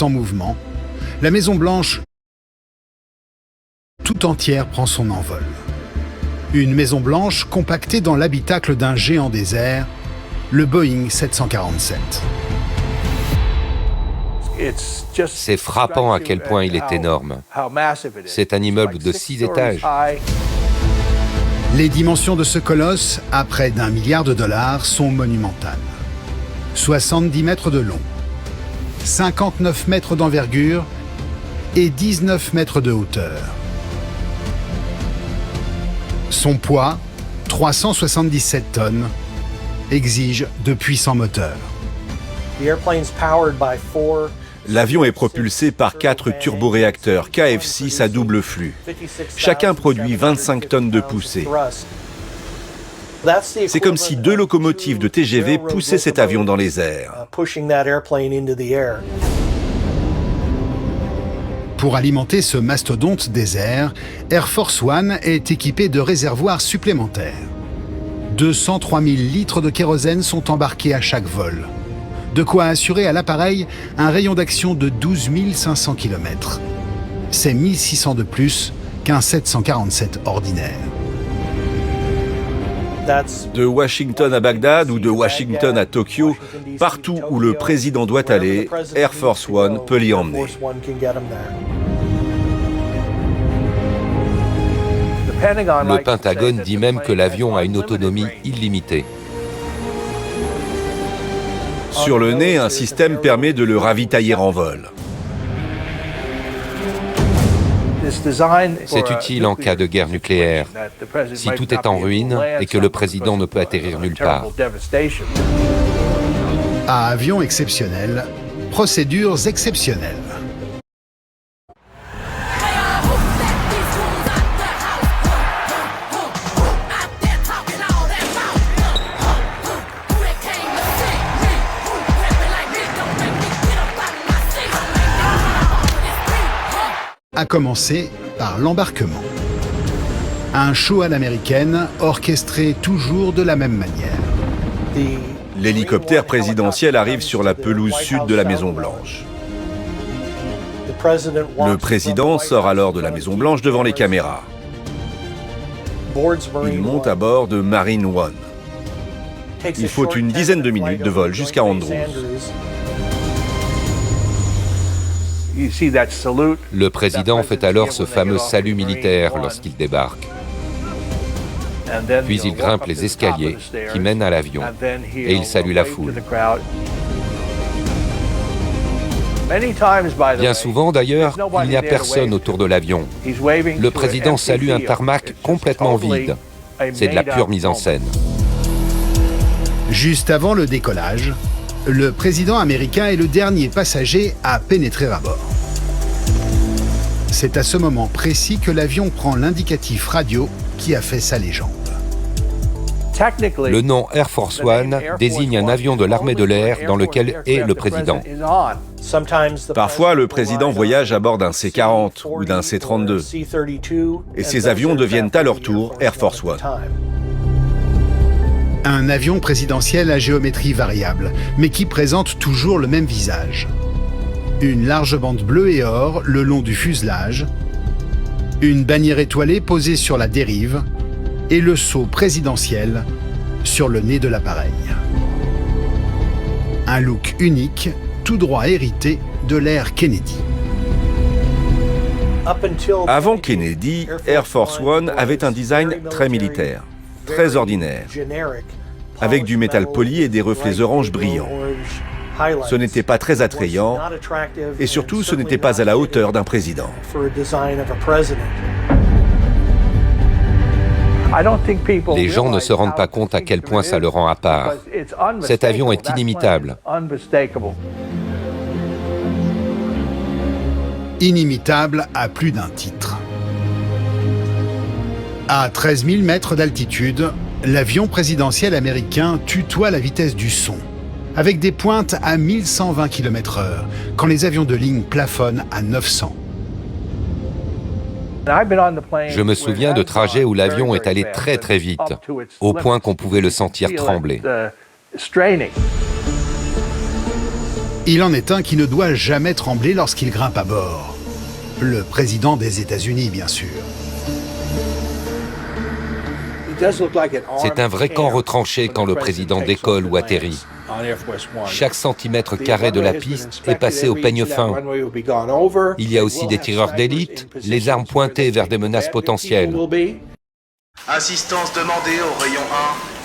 En mouvement, la Maison-Blanche tout entière prend son envol. Une Maison-Blanche compactée dans l'habitacle d'un géant des airs, le Boeing 747. C'est frappant à quel point il est énorme. C'est un immeuble de 6 étages. Les dimensions de ce colosse, à près d'1 milliard de dollars, sont monumentales. 70 mètres de long, 59 mètres d'envergure et 19 mètres de hauteur. Son poids, 377 tonnes, exige de puissants moteurs. L'avion est propulsé par 4 turboréacteurs KF6 à double flux. Chacun produit 25 tonnes de poussée. C'est comme si 2 locomotives de TGV poussaient cet avion dans les airs. Pour alimenter ce mastodonte des airs, Air Force One est équipé de réservoirs supplémentaires. 203 000 litres de kérosène sont embarqués à chaque vol. De quoi assurer à l'appareil un rayon d'action de 12 500 km. C'est 1600 de plus qu'un 747 ordinaire. De Washington à Bagdad ou de Washington à Tokyo, partout où le président doit aller, Air Force One peut l'y emmener. Le Pentagone dit même que l'avion a une autonomie illimitée. Sur le nez, un système permet de le ravitailler en vol. C'est utile en cas de guerre nucléaire, si tout est en ruine et que le président ne peut atterrir nulle part. À avion exceptionnel, procédures exceptionnelles. À commencer par l'embarquement. Un show à l'américaine, orchestré toujours de la même manière. L'hélicoptère présidentiel arrive sur la pelouse sud de la Maison-Blanche. Le président sort alors de la Maison-Blanche devant les caméras. Il monte à bord de Marine One. Il faut une dizaine de minutes de vol jusqu'à Andrews. Le président fait alors ce fameux salut militaire lorsqu'il débarque. Puis il grimpe les escaliers qui mènent à l'avion et il salue la foule. Bien souvent d'ailleurs, il n'y a personne autour de l'avion. Le président salue un tarmac complètement vide. C'est de la pure mise en scène. Juste avant le décollage, le président américain est le dernier passager à pénétrer à bord. C'est à ce moment précis que l'avion prend l'indicatif radio qui a fait sa légende. Le nom Air Force One désigne un avion de l'armée de l'air dans lequel est le président. Parfois, le président voyage à bord d'un C-40 ou d'un C-32. Et ces avions deviennent à leur tour Air Force One. Un avion présidentiel à géométrie variable, mais qui présente toujours le même visage. Une large bande bleue et or le long du fuselage, une bannière étoilée posée sur la dérive et le sceau présidentiel sur le nez de l'appareil. Un look unique, tout droit hérité de l'ère Kennedy. Avant Kennedy, Air Force One avait un design très militaire, très ordinaire, avec du métal poli et des reflets orange brillants. Ce n'était pas très attrayant et surtout ce n'était pas à la hauteur d'un président. Les gens ne se rendent pas compte à quel point ça le rend à part. Cet avion est inimitable. Inimitable à plus d'un titre. À 13 000 mètres d'altitude, l'avion présidentiel américain tutoie la vitesse du son, avec des pointes à 1120 km/h, quand les avions de ligne plafonnent à 900. Je me souviens de trajets où l'avion est allé très très vite, au point qu'on pouvait le sentir trembler. Il en est un qui ne doit jamais trembler lorsqu'il grimpe à bord. Le président des États-Unis, bien sûr. C'est un vrai camp retranché quand le président décolle ou atterrit. Chaque centimètre carré de la piste est passé au peigne fin. Il y a aussi des tireurs d'élite, les armes pointées vers des menaces potentielles. Assistance demandée au rayon 1.